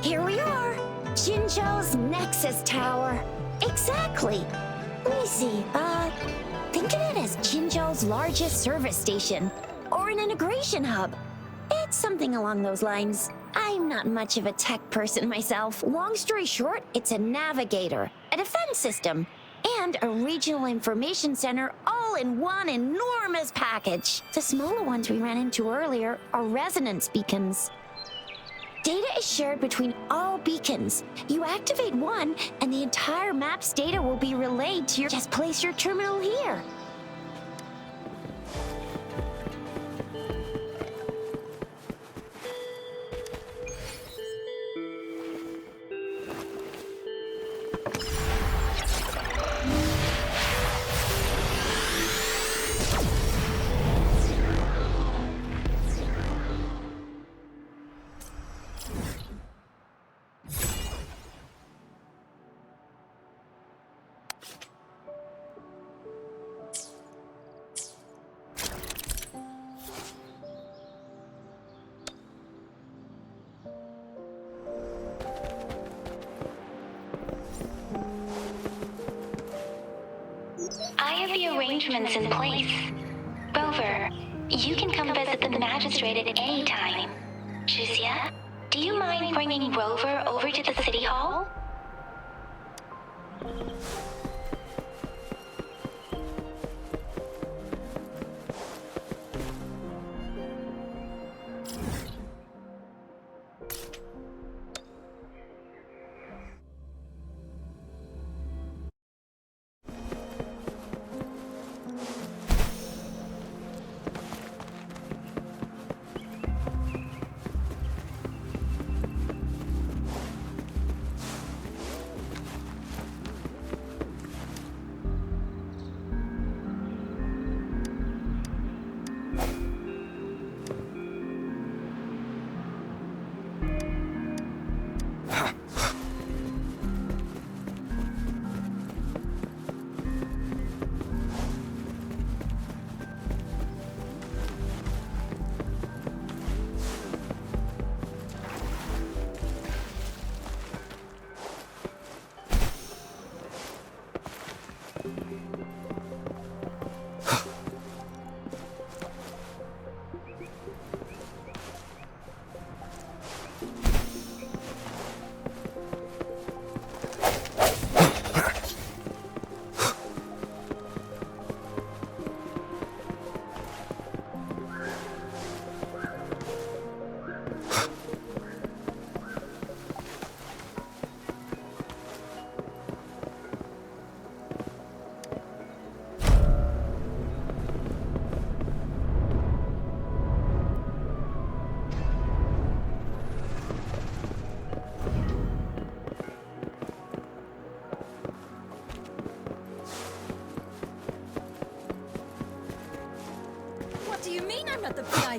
Here we are, Jinzhou's Nexus Tower. Exactly. Let me see, think of it as Jinzhou's largest service station, or an integration hub. It's something along those lines. I'm not much of a tech person myself. Long story short, it's a navigator, a defense system, and a regional information center all in one enormous package. The smaller ones we ran into earlier are resonance beacons. Data is shared between all beacons. You activate one, and the entire map's data will be relayed to your... Just place your terminal here. I have the arrangements in place. Rover, you can come visit the Magistrate at any time. Juzia, do you mind bringing Rover over to the City Hall?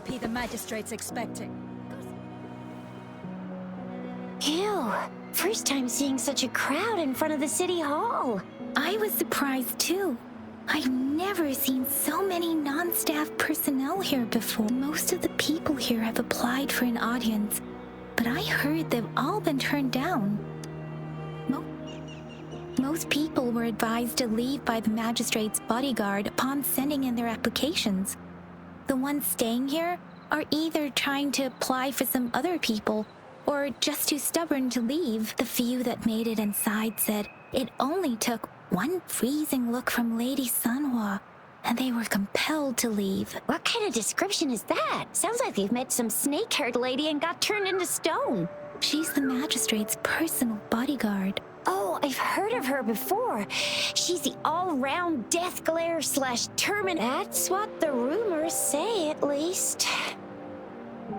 VIP the magistrate's expecting. Ew, first time seeing such a crowd in front of the city hall. I was surprised too. I've never seen so many non-staff personnel here before. Most of the people here have applied for an audience, but I heard they've all been turned down. Most people were advised to leave by the magistrate's bodyguard upon sending in their applications. The ones staying here are either trying to apply for some other people or just too stubborn to leave. The few that made it inside said it only took one freezing look from Lady Sanhua, and they were compelled to leave. What kind of description is that? Sounds like they've met some snake-haired lady and got turned into stone. She's the magistrate's personal bodyguard. Oh, I've heard of her before. She's the all-round death glare / termin. That's what the rumors say, at least.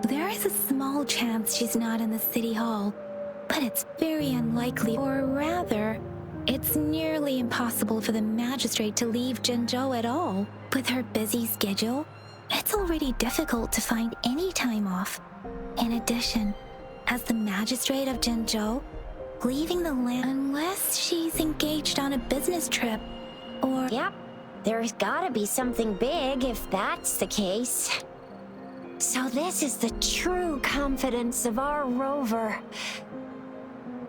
There is a small chance she's not in the city hall, but it's very unlikely, or rather, it's nearly impossible for the magistrate to leave Jinzhou at all. With her busy schedule, it's already difficult to find any time off. In addition, as the magistrate of Jinzhou, leaving the land unless she's engaged on a business trip, or... Yep, there's gotta be something big if that's the case. So this is the true confidence of our rover.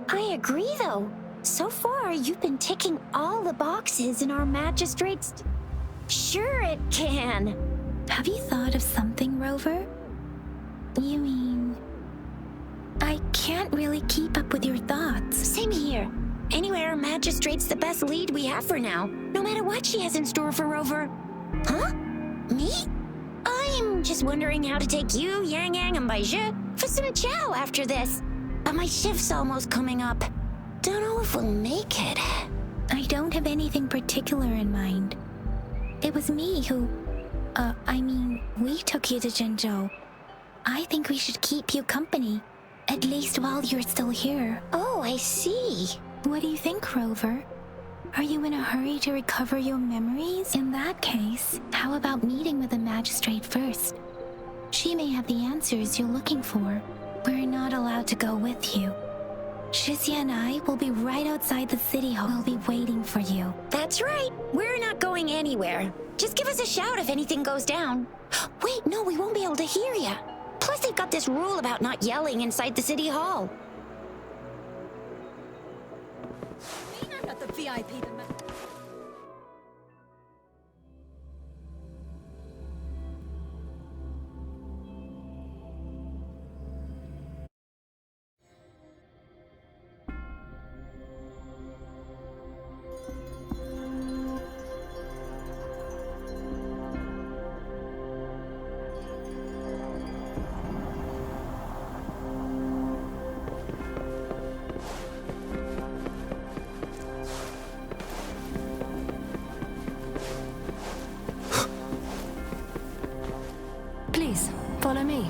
I agree, though. So far, you've been ticking all the boxes in our magistrate's... Sure it can. Have you thought of something, Rover? You mean... I can't really keep up with your thoughts. Same here. Anyway, our magistrate's the best lead we have for now, no matter what she has in store for Rover. Huh? Me? I'm just wondering how to take you, Yang Yang, and Baizhi for some chow after this. But my shift's almost coming up. Don't know if we'll make it. I don't have anything particular in mind. It was me who... we took you to Jinzhou. I think we should keep you company, at least while you're still here. Oh, I see. What do you think, Rover? Are you in a hurry to recover your memories? In that case, how about meeting with the magistrate first? She may have the answers you're looking for. We're not allowed to go with you. Shizia and I will be right outside the city hall. We'll be waiting for you. That's right. We're not going anywhere. Just give us a shout if anything goes down. Wait, no, we won't be able to hear you. Plus, they've got this rule about not yelling inside the city hall. I'm not the VIP the Please, follow me.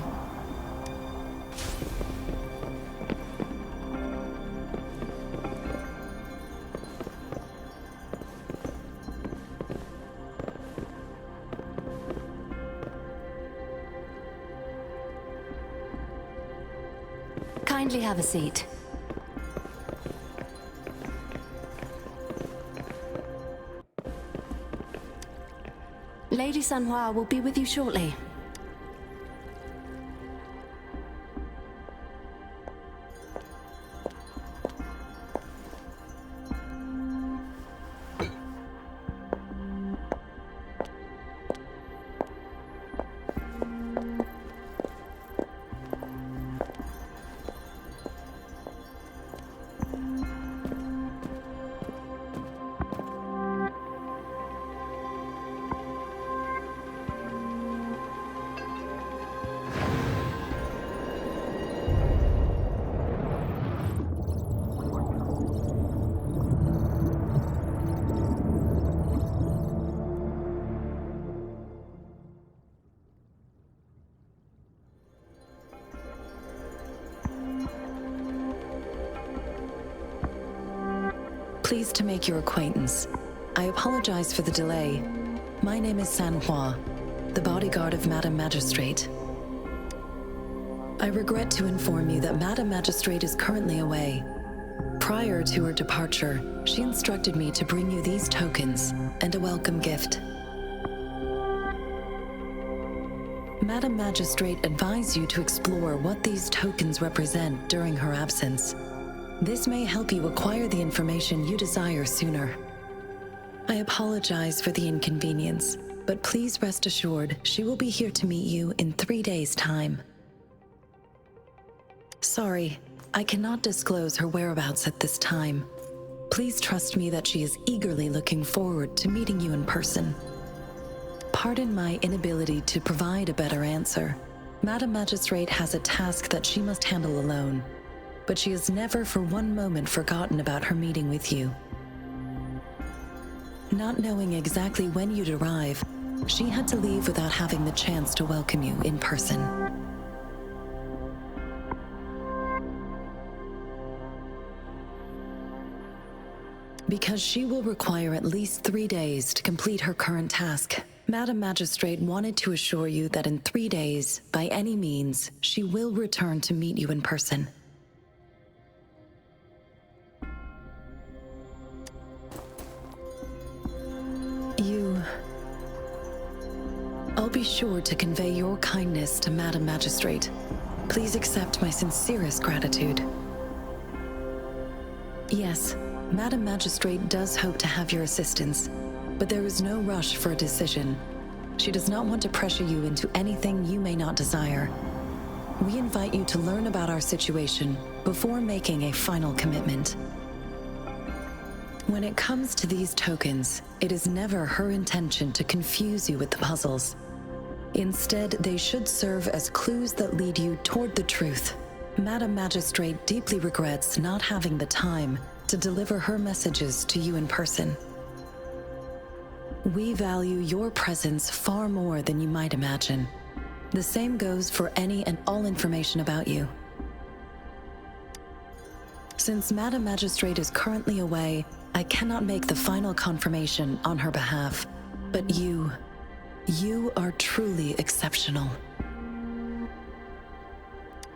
Kindly have a seat. Lady Sanhua will be with you shortly. Pleased to make your acquaintance. I apologize for the delay. My name is Sanhua, the bodyguard of Madam Magistrate. I regret to inform you that Madam Magistrate is currently away. Prior to her departure, she instructed me to bring you these tokens and a welcome gift. Madam Magistrate advised you to explore what these tokens represent during her absence. This may help you acquire the information you desire sooner. I apologize for the inconvenience, but please rest assured she will be here to meet you in 3 days' time. Sorry, I cannot disclose her whereabouts at this time. Please trust me that she is eagerly looking forward to meeting you in person. Pardon my inability to provide a better answer. Madam Magistrate has a task that she must handle alone, but she has never for one moment forgotten about her meeting with you. Not knowing exactly when you'd arrive, she had to leave without having the chance to welcome you in person. Because she will require at least 3 days to complete her current task, Madam Magistrate wanted to assure you that in 3 days, by any means, she will return to meet you in person. I'll be sure to convey your kindness to Madam Magistrate. Please accept my sincerest gratitude. Yes, Madam Magistrate does hope to have your assistance, but there is no rush for a decision. She does not want to pressure you into anything you may not desire. We invite you to learn about our situation before making a final commitment. When it comes to these tokens, it is never her intention to confuse you with the puzzles. Instead, they should serve as clues that lead you toward the truth. Madam Magistrate deeply regrets not having the time to deliver her messages to you in person. We value your presence far more than you might imagine. The same goes for any and all information about you. Since Madam Magistrate is currently away, I cannot make the final confirmation on her behalf, but you are truly exceptional.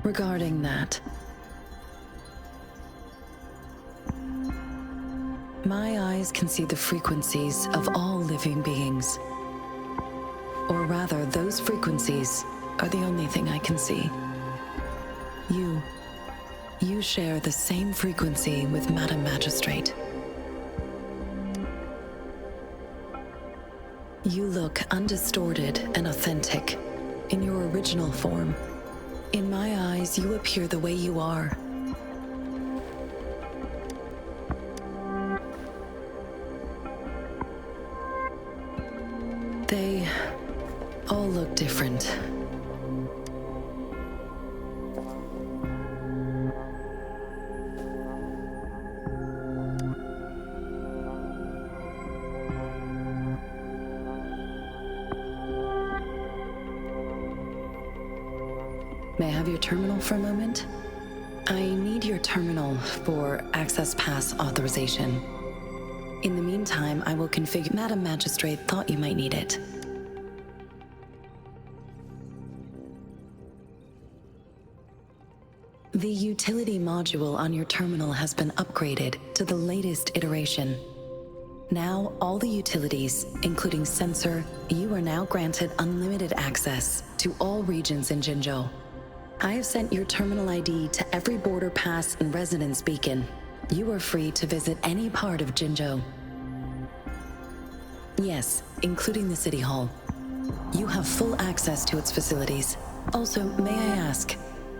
Regarding that, my eyes can see the frequencies of all living beings. Or rather, those frequencies are the only thing I can see. You share the same frequency with Madam Magistrate. You look undistorted and authentic in your original form. In my eyes, you appear the way you are. They all look different. May I have your terminal for a moment? I need your terminal for Access Pass authorization. In the meantime, I will configure. Madam Magistrate thought you might need it. The utility module on your terminal has been upgraded to the latest iteration. Now, all the utilities, including sensor, you are now granted unlimited access to all regions in Jinzhou. I have sent your terminal ID to every border pass and residence beacon. You are free to visit any part of Jinzhou. Yes, including the City Hall. You have full access to its facilities. Also, may I ask,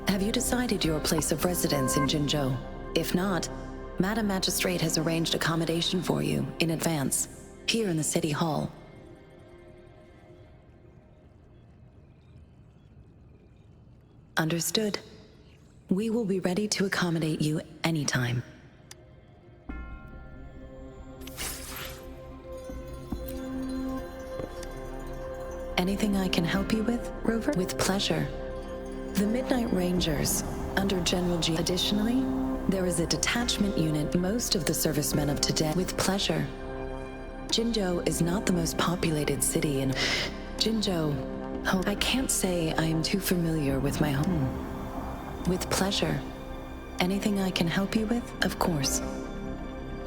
have you decided your place of residence in Jinzhou? If not, Madam Magistrate has arranged accommodation for you in advance, here in the City Hall. Understood. We will be ready to accommodate you anytime. Anything I can help you with, Rover? With pleasure. The Midnight Rangers, under General G. Additionally, there is a detachment unit, most of the servicemen of today. With pleasure. Jinzhou is not the most populated city in Jinzhou. I can't say I am too familiar with my home. With pleasure. Anything I can help you with? Of course.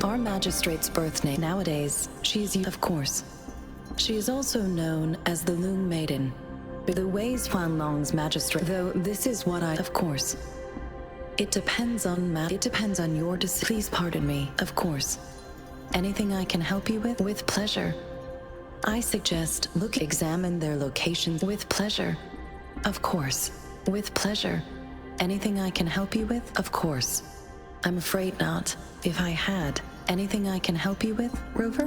Our magistrate's birth name nowadays, she's of course. She is also known as the Loom Maiden. The Wei's Huanlong's magistrate, though this is what I, of course. It depends on your decision. Please pardon me, of course. Anything I can help you with? With pleasure. I suggest examine their locations with pleasure. Of course. With pleasure. Anything I can help you with? Of course. I'm afraid not. If I had anything I can help you with, Rover?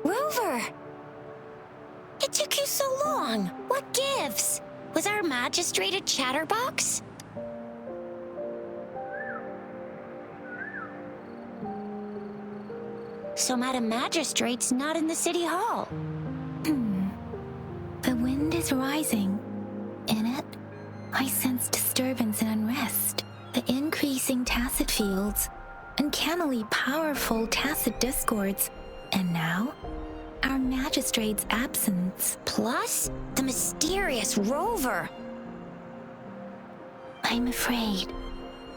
Rover! It took you so long. What gives? Was our magistrate a chatterbox? So Madam Magistrate's not in the city hall. The wind is rising. In it, I sense disturbance and unrest. The increasing tacit fields, uncannily powerful tacit discords, and now, our magistrate's absence. Plus, the mysterious Rover. I'm afraid.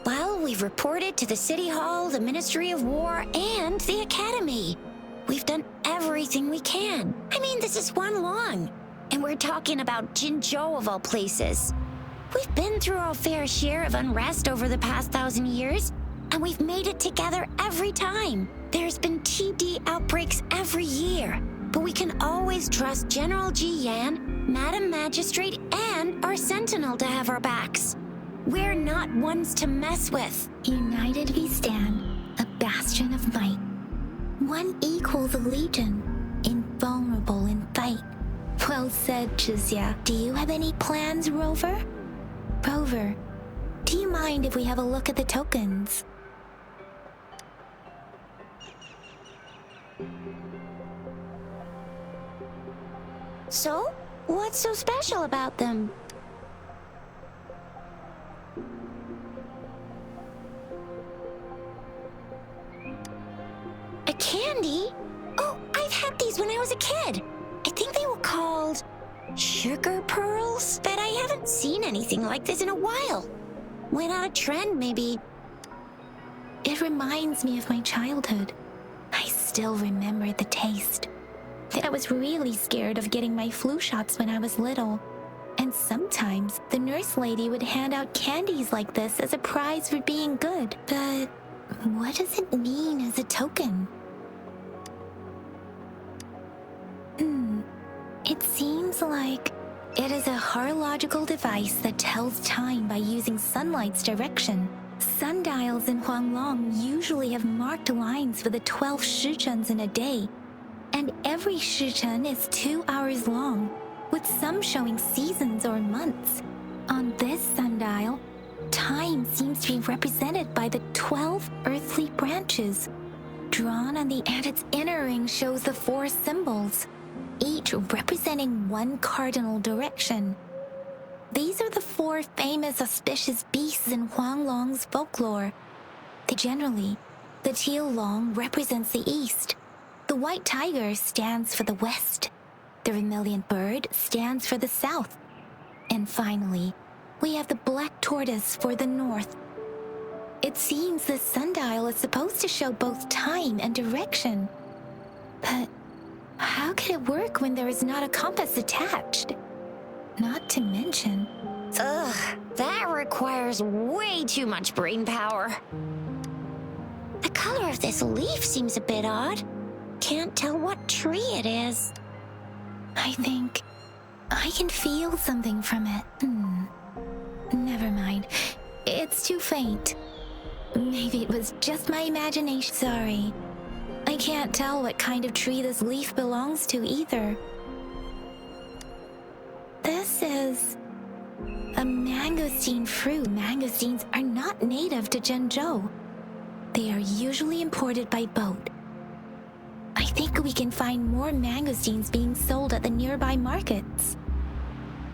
Well, we've reported to the City Hall, the Ministry of War, and the Academy. We've done everything we can. I mean, this is one long. And we're talking about Jinzhou of all places. We've been through our fair share of unrest over the past 1,000 years, and we've made it together every time. There's been TD outbreaks every year, but we can always trust General Ji Yan, Madam Magistrate, and our Sentinel to have our backs. We're not ones to mess with. United we stand, a bastion of might. One equals a legion, invulnerable in fight. Well said, Chizia. Do you have any plans, Rover? Rover, do you mind if we have a look at the tokens? So, what's so special about them? A candy? Oh, I've had these when I was a kid. I think they were called sugar pearls, but I haven't seen anything like this in a while. Went out of trend, maybe. It reminds me of my childhood. I still remember the taste. I was really scared of getting my flu shots when I was little. And sometimes the nurse lady would hand out candies like this as a prize for being good. But what does it mean as a token? It seems like it is a horological device that tells time by using sunlight's direction. Sundials in Huanglong usually have marked lines for the 12 shichens in a day, and every shichen is 2 hours long, with some showing seasons or months. On this sundial, time seems to be represented by the 12 earthly branches. Drawn on and its inner ring shows the 4 symbols, each representing one cardinal direction. These are the 4 famous auspicious beasts in Huanglong's folklore. Generally, the teal long represents the east, the white tiger stands for the west, the vermilion bird stands for the south, and finally, we have the black tortoise for the north. It seems the sundial is supposed to show both time and direction. But how can it work when there is not a compass attached? Not to mention... Ugh, that requires way too much brain power. The color of this leaf seems a bit odd. Can't tell what tree it is. I think I can feel something from it. Never mind. It's too faint. Maybe it was just my imagination. Sorry. I can't tell what kind of tree this leaf belongs to either. This is a mangosteen fruit. Mangosteens are not native to Jinzhou. They are usually imported by boat. I think we can find more mangosteens being sold at the nearby markets.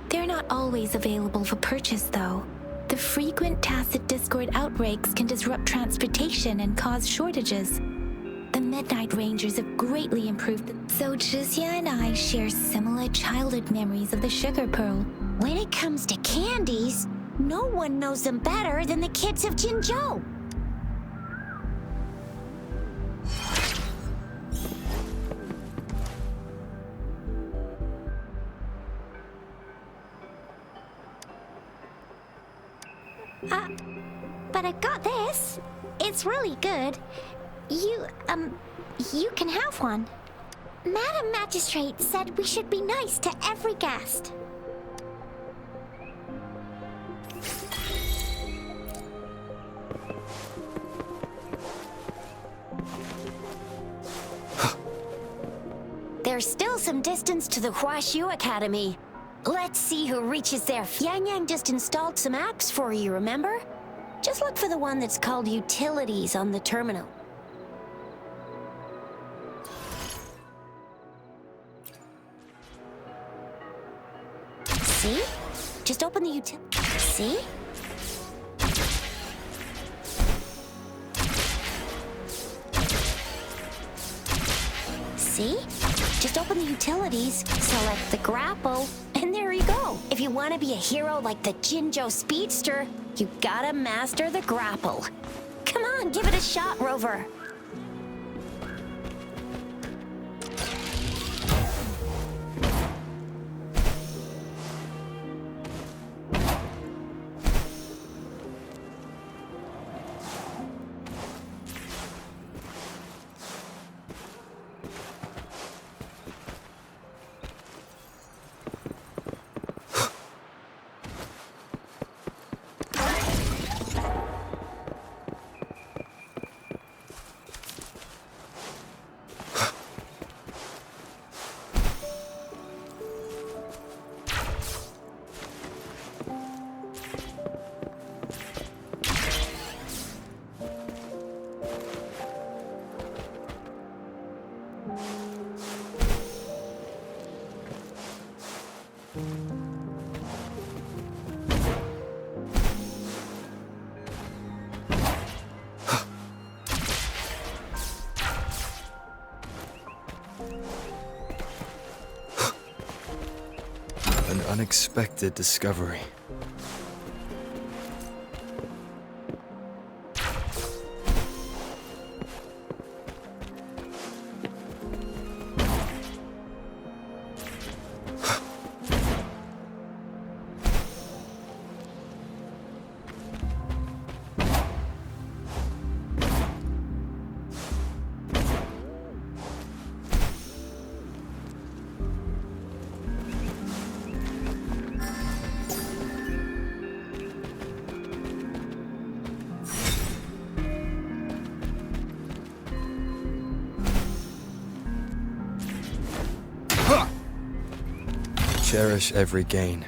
They're not always available for purchase, though. The frequent tacit discord outbreaks can disrupt transportation and cause shortages. The Midnight Rangers have greatly improved. So Zhixia and I share similar childhood memories of the sugar pearl. When it comes to candies, no one knows them better than the kids of Jinzhou. But I got this. It's really good. You can have one. Madam Magistrate said we should be nice to every guest. There's still some distance to the Huaxu Academy. Let's see who reaches there. Yang Yang just installed some apps for you, remember? Just look for the one that's called Utilities on the terminal. See? Just open the See? See? Just open the utilities, select the grapple, and there you go. If you want to be a hero like the Jinzhou Speedster, you gotta master the grapple. Come on, give it a shot, Rover. An unexpected discovery. Cherish every gain.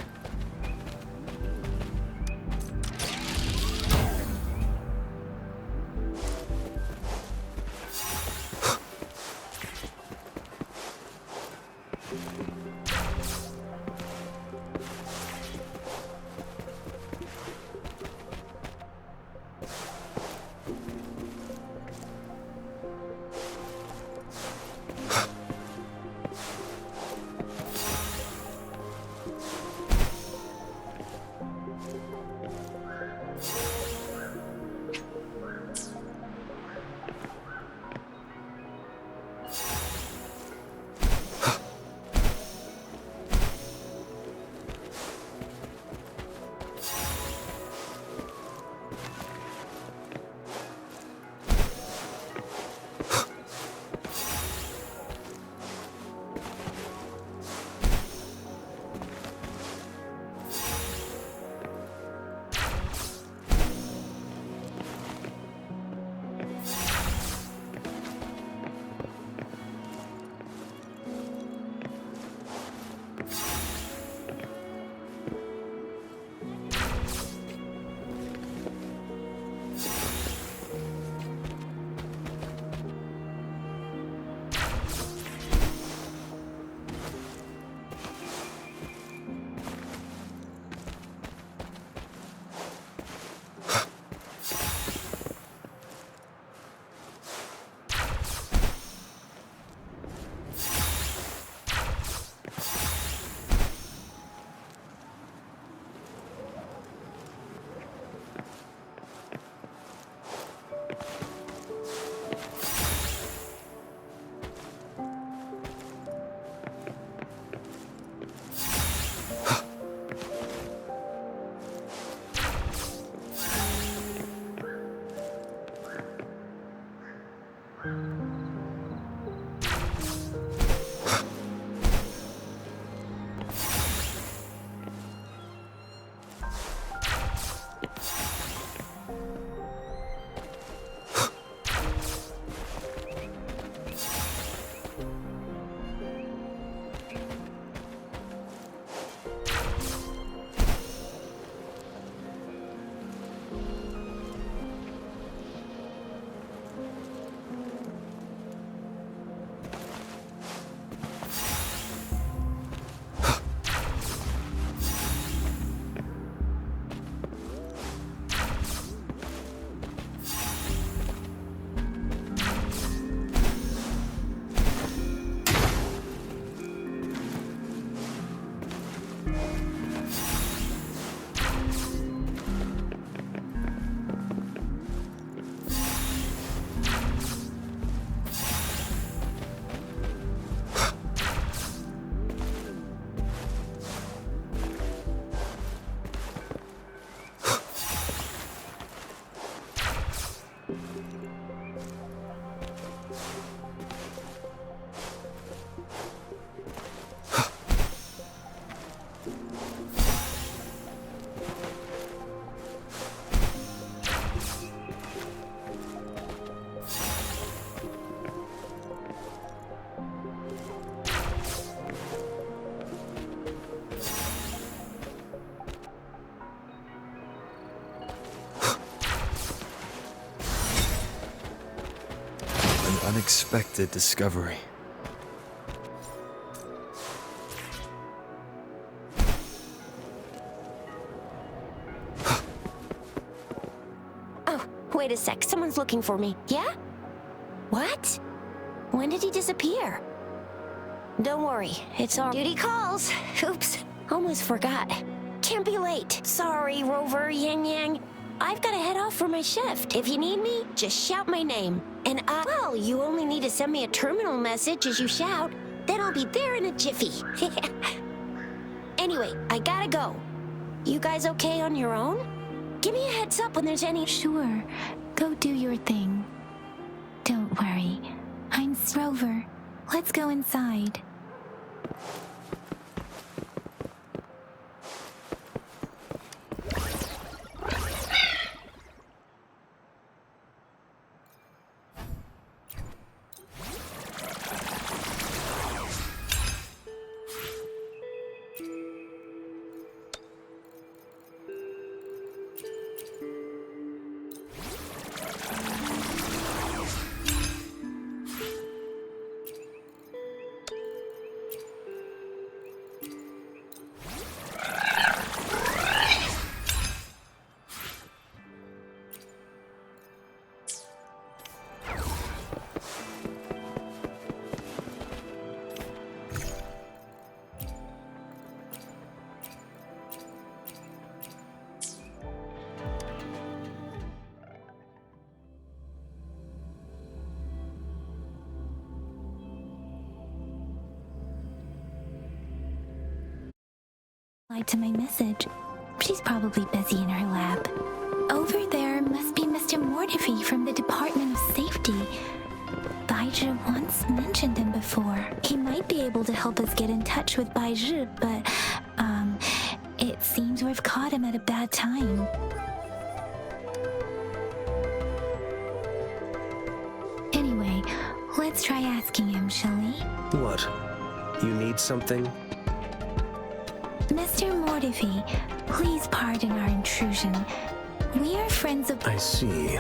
unexpected discovery. Oh, wait a sec. Someone's looking for me. Yeah? What? When did he disappear? Don't worry. It's all duty calls. Oops. Almost forgot. Can't be late. Sorry, Rover, Yang Yang. I've got to head off for my shift. If you need me, just shout my name. And well, you only need to send me a terminal message as you shout. Then I'll be there in a jiffy. Anyway, I gotta go. You guys okay on your own? Give me a heads up when there's any... Sure. Go do your thing. Don't worry. I'm Rover. Let's go inside. To my message. She's probably busy in her lab. Over there must be Mr. Mortifi from the Department of Safety. Baizhi once mentioned him before. He might be able to help us get in touch with Baizhi, but, it seems we've caught him at a bad time. Anyway, let's try asking him, shall we? What? You need something? Mr. Mortifi, please pardon our intrusion. We are friends of... I see.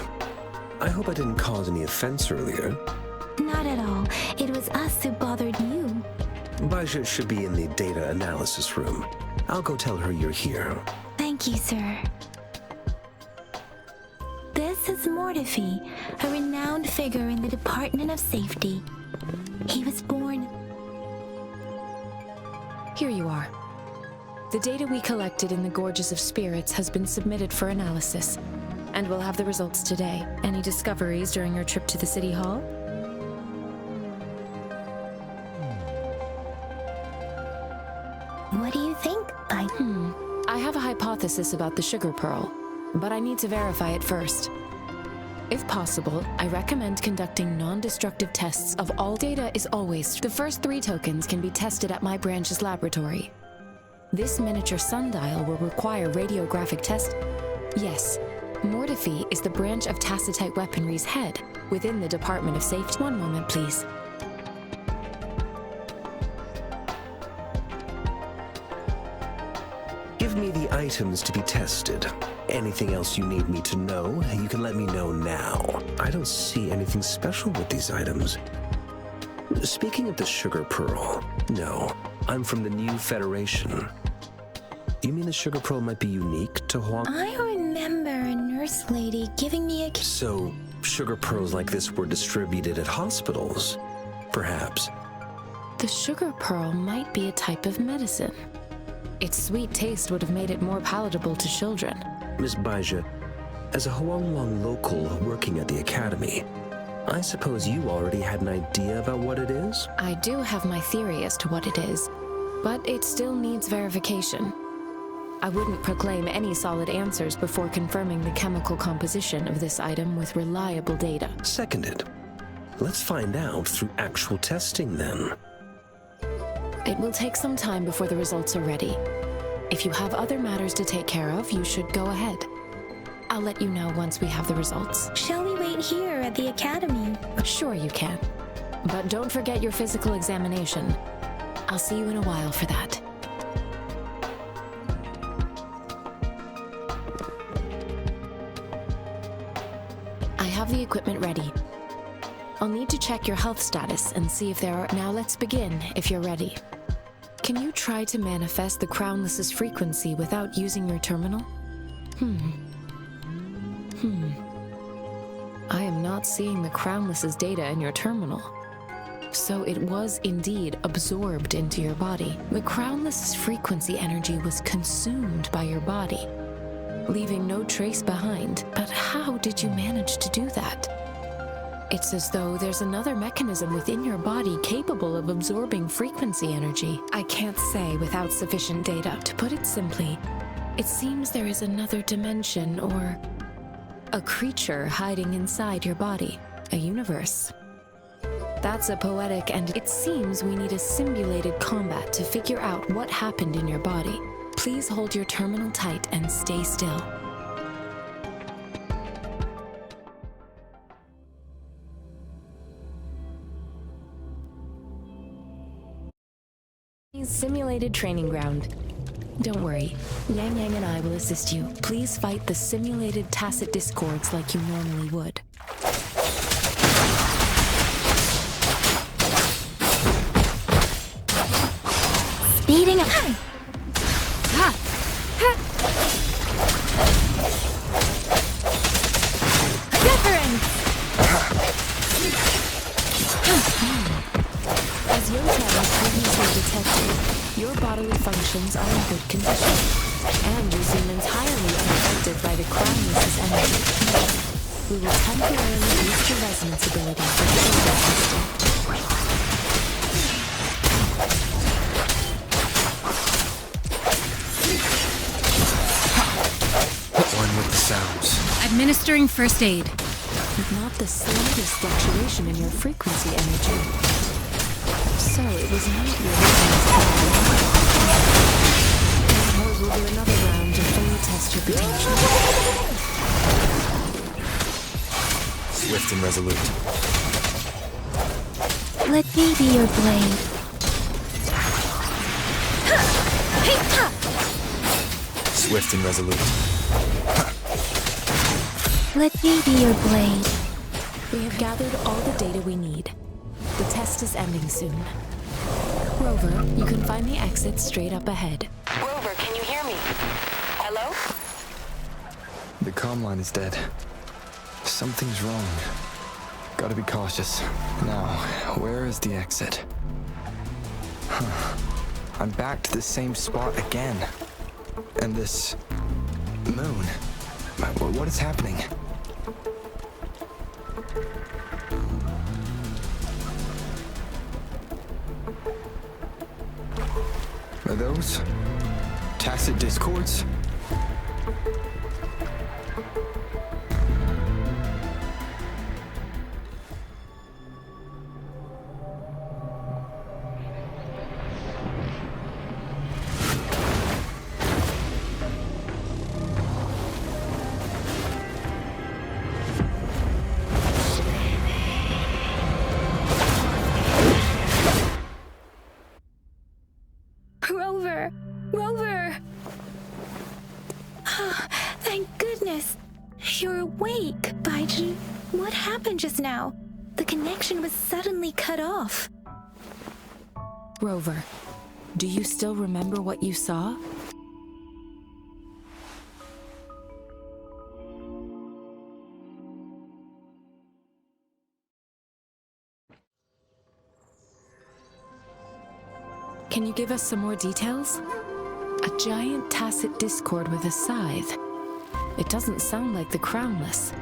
I hope I didn't cause any offense earlier. Not at all. It was us who bothered you. Baizhi should be in the data analysis room. I'll go tell her you're here. Thank you, sir. This is Mortifi, a renowned figure in the Department of Safety. He was born... Here you are. The data we collected in the Gorges of Spirits has been submitted for analysis, and we'll have the results today. Any discoveries during your trip to the City Hall? What do you think? I have a hypothesis about the sugar pearl, but I need to verify it first. If possible, I recommend conducting non-destructive tests of all data is always. The first 3 tokens can be tested at my branch's laboratory. This miniature sundial will require radiographic test. Yes, Mortifi is the branch of Tacitite Weaponry's head within the Department of Safety. One moment, please. Give me the items to be tested. Anything else you need me to know, you can let me know now. I don't see anything special with these items. Speaking of the sugar pearl, no, I'm from the New Federation. You mean the sugar pearl might be unique to Huang? I remember a nurse lady giving me a... So, sugar pearls like this were distributed at hospitals? Perhaps. The sugar pearl might be a type of medicine. Its sweet taste would have made it more palatable to children. Miss Baizhi, as a Huanglong local working at the academy, I suppose you already had an idea about what it is? I do have my theory as to what it is, but it still needs verification. I wouldn't proclaim any solid answers before confirming the chemical composition of this item with reliable data. Seconded. Let's find out through actual testing then. It will take some time before the results are ready. If you have other matters to take care of, you should go ahead. I'll let you know once we have the results. Shall we wait here at the academy? Sure you can. But don't forget your physical examination. I'll see you in a while for that. I have the equipment ready. I'll need to check your health status and see if there are... Now let's begin, if you're ready. Can you try to manifest the Crownless's frequency without using your terminal? I am not seeing the Crownless's data in your terminal. So it was indeed absorbed into your body. The Crownless's frequency energy was consumed by your body, leaving no trace behind. But how did you manage to do that? It's as though there's another mechanism within your body capable of absorbing frequency energy. I can't say without sufficient data. To put it simply, it seems there is another dimension or a creature hiding inside your body, a universe. That's a poetic, and it seems we need a simulated combat to figure out what happened in your body. Please hold your terminal tight and stay still. Simulated training ground. Don't worry, Yang Yang and I will assist you. Please fight the simulated tacit discords like you normally would. Speeding up. Wuthering! As your talent previously detected, your bodily functions are in good condition, and you seem entirely unaffected by the Crownless's energy. We will temporarily boost your resonance ability for the nervous system. One with the sounds. Administering first aid. Not the slightest fluctuation in your frequency energy. So it was not your resonance. I suppose we'll do another round to fully test your potential. Swift and resolute. Let me be your blade. Swift and resolute. Let me be your blade. We have gathered all the data we need. The test is ending soon. Rover, you can find the exit straight up ahead. Rover, can you hear me? Hello? The comm line is dead. Something's wrong. Gotta be cautious. Now, where is the exit? I'm back to the same spot again. And this... moon. What is happening? Are those tacit discords? Rover! Thank goodness. You're awake, Baizhi. What happened just now? The connection was suddenly cut off. Rover, do you still remember what you saw? Can you give us some more details? A giant tacit discord with a scythe. It doesn't sound like the Crownless.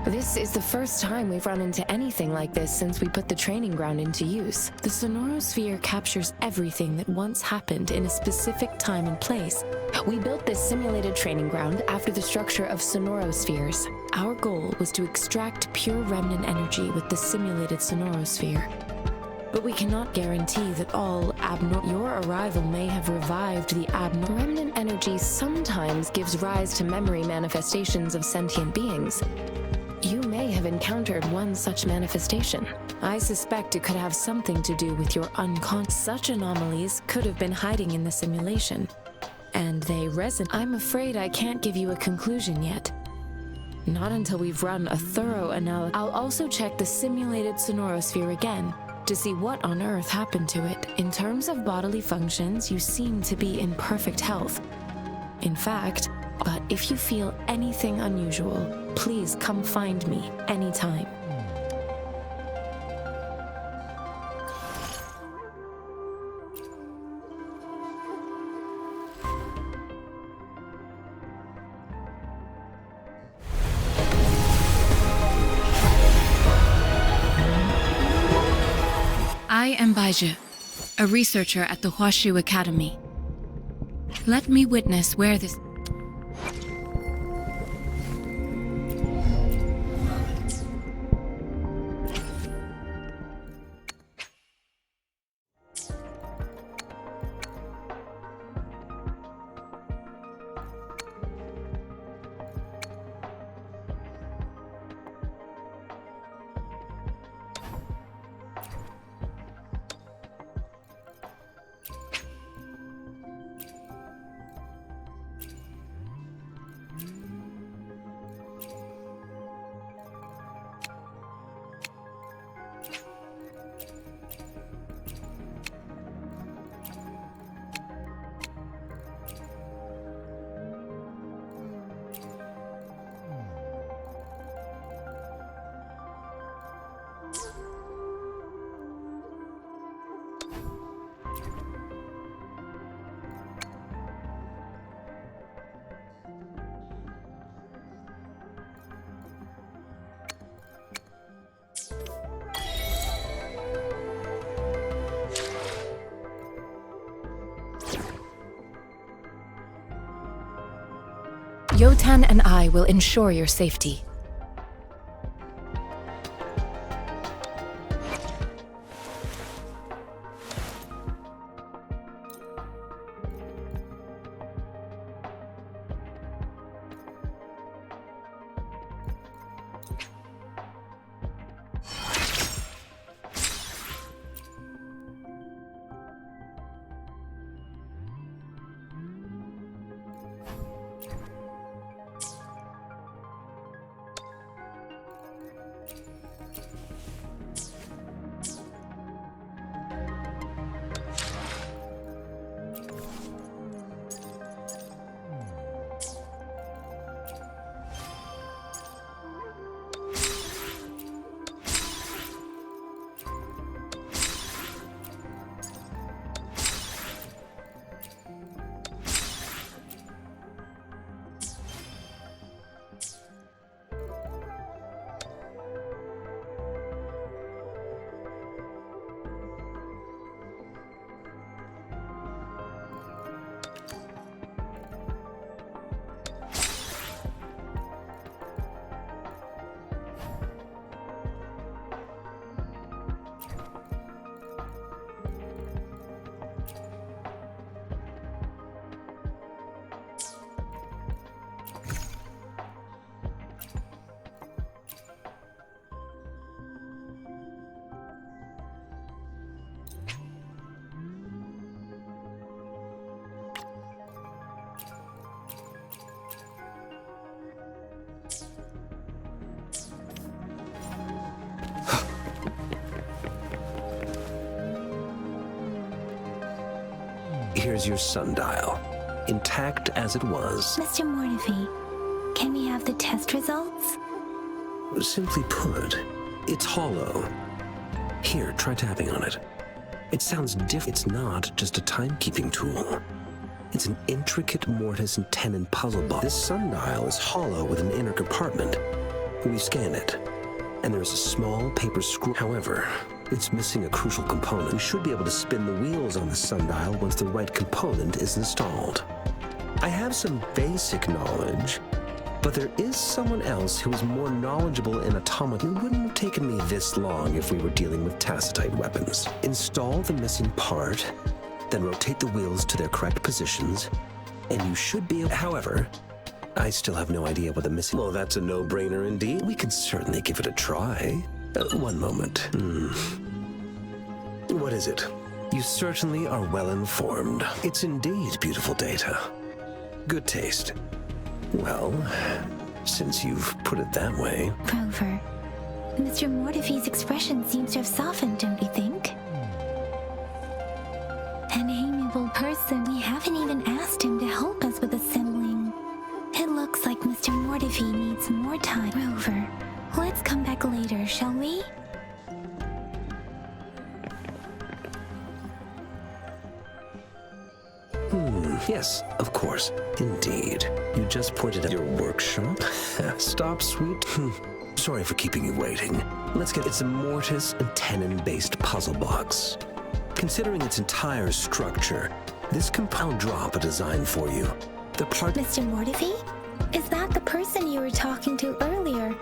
This is the first time we've run into anything like this since we put the training ground into use. The sonorosphere captures everything that once happened in a specific time and place. We built this simulated training ground after the structure of sonorospheres. Our goal was to extract pure remnant energy with the simulated sonorosphere. But we cannot guarantee that all your arrival may have revived the abnormal. Remnant energy sometimes gives rise to memory manifestations of sentient beings. You may have encountered one such manifestation. I suspect it could have something to do with your unconscious. Such anomalies could have been hiding in the simulation, and they resonate. I'm afraid I can't give you a conclusion yet. Not until we've run a thorough analysis. I'll also check the simulated sonorosphere again to see what on earth happened to it. In terms of bodily functions, you seem to be in perfect health. In fact, but if you feel anything unusual, please come find me anytime. I am Baizhi, a researcher at the Huashu Academy. Let me witness where this... Yotan and I will ensure your safety. Here's your sundial, intact as it was. Mr. Mornify, can we have the test results? Simply put, it's hollow. Here, try tapping on it. It sounds different. It's not just a timekeeping tool. It's an intricate mortise and tenon puzzle box. This sundial is hollow with an inner compartment. We scanned it, and there's a small paper screw. However, it's missing a crucial component. We should be able to spin the wheels on the sundial once the right component is installed. I have some basic knowledge, but there is someone else who is more knowledgeable in automata. It wouldn't have taken me this long if we were dealing with tacitite weapons. Install the missing part, then rotate the wheels to their correct positions, and you should be able... However, I still have no idea what the missing... Well, that's a no-brainer indeed. We can certainly give it a try. One moment. What is it? You certainly are well informed. It's indeed beautiful data. Good taste. Well, since you've put it that way. Rover, Mr. Mortefi's expression seems to have softened, don't you think? An amiable person. We haven't even asked him to help us with assembling. It looks like Mr. Mortefi needs more time. Rover, let's come back later, shall we? Yes, of course. Indeed. You just pointed out your workshop? Stop, sweet. Sorry for keeping you waiting. Let's get it's a mortise and tenon-based puzzle box. Considering its entire structure, this I'll drop a design for you. The part Mr. Mortefi? Is that the person you were talking to earlier?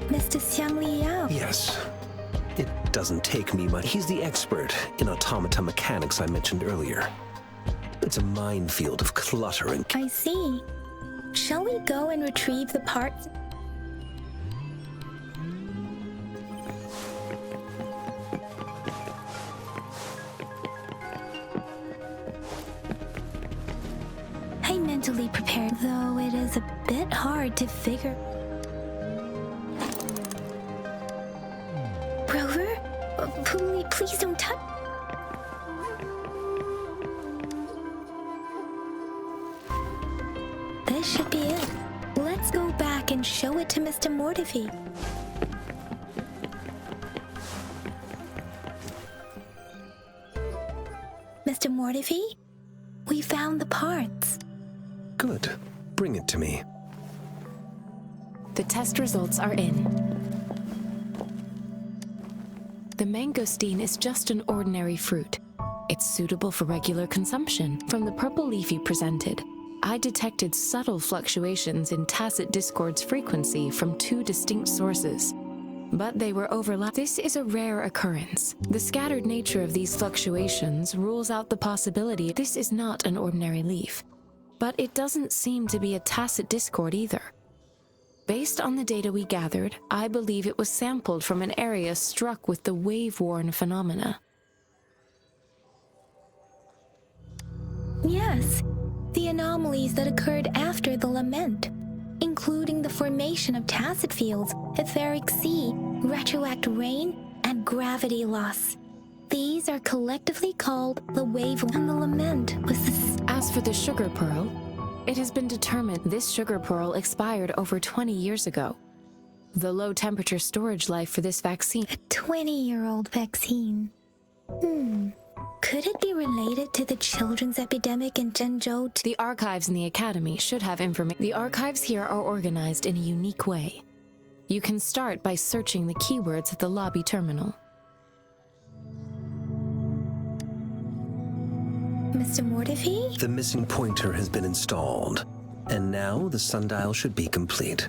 Mr. Xiang Liao? Yes. It doesn't take me much. He's the expert in automata mechanics I mentioned earlier. It's a minefield of clutter and... I see. Shall we go and retrieve the parts? I mentally prepared, though it is a bit hard to figure. Rover? Please don't touch... This should be it. Let's go back and show it to Mr. Mortefi. Mr. Mortefi, we found the parts. Good. Bring it to me. The test results are in. The mangosteen is just an ordinary fruit. It's suitable for regular consumption. From the purple leaf you presented, I detected subtle fluctuations in tacit discord's frequency from two distinct sources, but they were overlapped. This is a rare occurrence. The scattered nature of these fluctuations rules out the possibility this is not an ordinary leaf, but it doesn't seem to be a tacit discord either. Based on the data we gathered, I believe it was sampled from an area struck with the wave-worn phenomena. Yes. The anomalies that occurred after the lament, including the formation of tacit fields, etheric sea, retroact rain, and gravity loss. These are collectively called the wave, and the lament was the... As for the sugar pearl, it has been determined this sugar pearl expired over 20 years ago. The low-temperature storage life for this vaccine... A 20-year-old vaccine. Could it be related to the children's epidemic in Jinzhou? The archives in the academy should have information. The archives here are organized in a unique way. You can start by searching the keywords at the lobby terminal. Mr. Mortefi? The missing pointer has been installed, and now the sundial should be complete.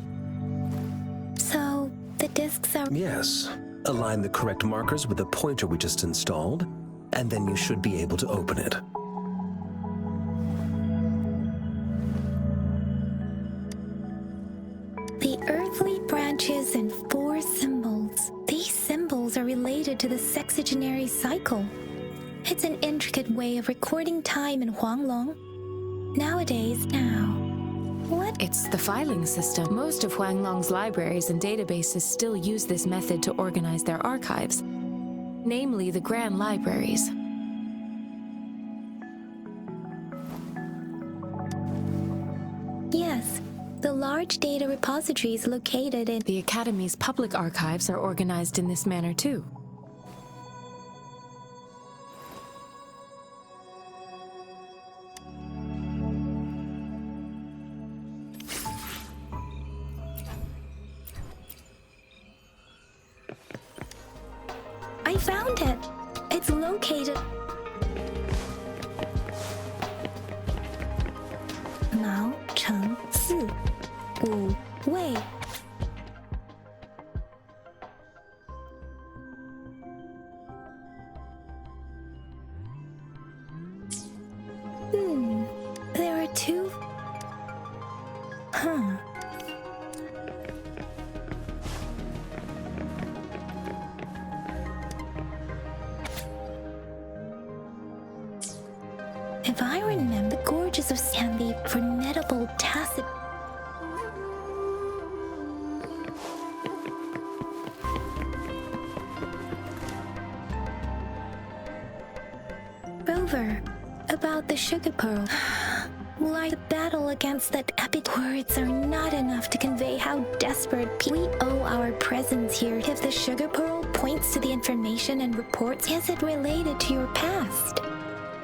So, the discs are... Yes. Align the correct markers with the pointer we just installed, and then you should be able to open it. The earthly branches and 4 symbols. These symbols are related to the sexagenary cycle. It's an intricate way of recording time in Huanglong. Nowadays, what? It's the filing system. Most of Huanglong's libraries and databases still use this method to organize their archives, namely the Grand Libraries. Yes, the large data repositories located in... The Academy's public archives are organized in this manner too. I found it! It's located... Mao, Cheng, Si, Wu, Wei. There are 2... If I remember, the gorges of Sandy for nettable tacit... about the sugar pearl. Like the battle against that epic, words are not enough to convey how desperate we owe our presence here. If the sugar pearl points to the information and reports, is it related to your past?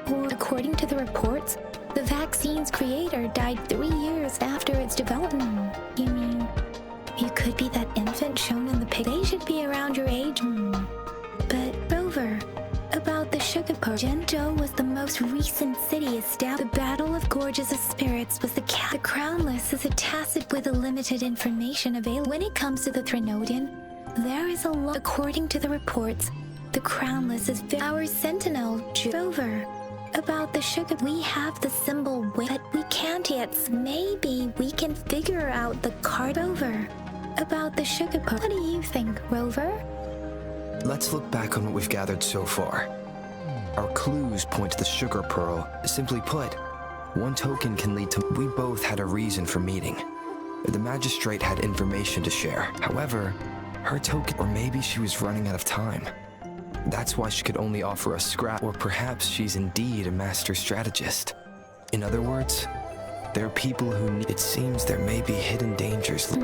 Or according to the reports, the vaccine's creator died 3 years after its development. You mean you could be that infant shown in the pic? They should be around your age. But Rover, about the sugar pearl, Jinzhou was the most recent city established. The Battle of Gorges of Spirits was the Crownless is a tacit with a limited information available. When it comes to the Threnodian, there is a lot. According to the reports, the Crownless is our sentinel. Rover, about the sugar, we have the symbol, but we can't yet. Maybe we can figure out the card. Rover, about the sugar pearl. What do you think, Rover? Let's look back on what we've gathered so far. Our clues point to the sugar pearl. Simply put, one token can lead to... We both had a reason for meeting. The magistrate had information to share. However, her token... Or maybe she was running out of time. That's why she could only offer a scrap. Or perhaps she's indeed a master strategist. In other words, there are people who need... It seems there may be hidden dangers.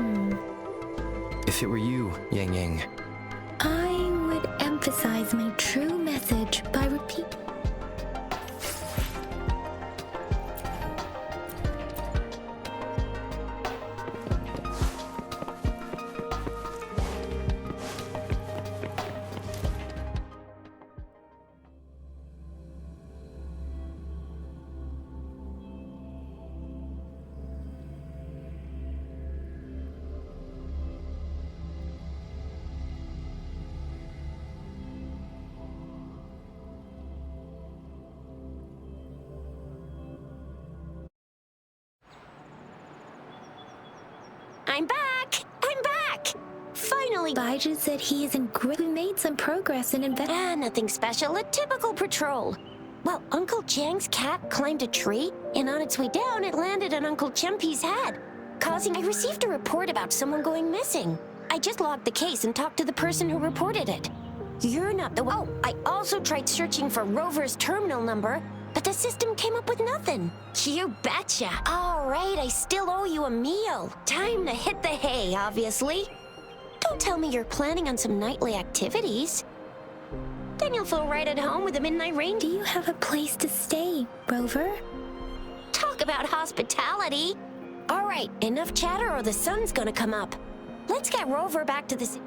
If it were you, Yang Yang... I would emphasize my true message by repeating. I'm back! I'm back! Finally! Baizhi said he is in great... We made some progress in nothing special. A typical patrol. Well, Uncle Chang's cat climbed a tree, and on its way down, it landed on Uncle Chempi's head, causing... I received a report about someone going missing. I just logged the case and talked to the person who reported it. You're not the one... Oh, I also tried searching for Rover's terminal number, but the system came up with nothing. You betcha. All right, I still owe you a meal. Time to hit the hay, obviously. Don't tell me you're planning on some nightly activities. Then you'll feel right at home with the midnight rain. Do you have a place to stay, Rover? Talk about hospitality. All right, enough chatter or the sun's gonna come up. Let's get Rover back to the city.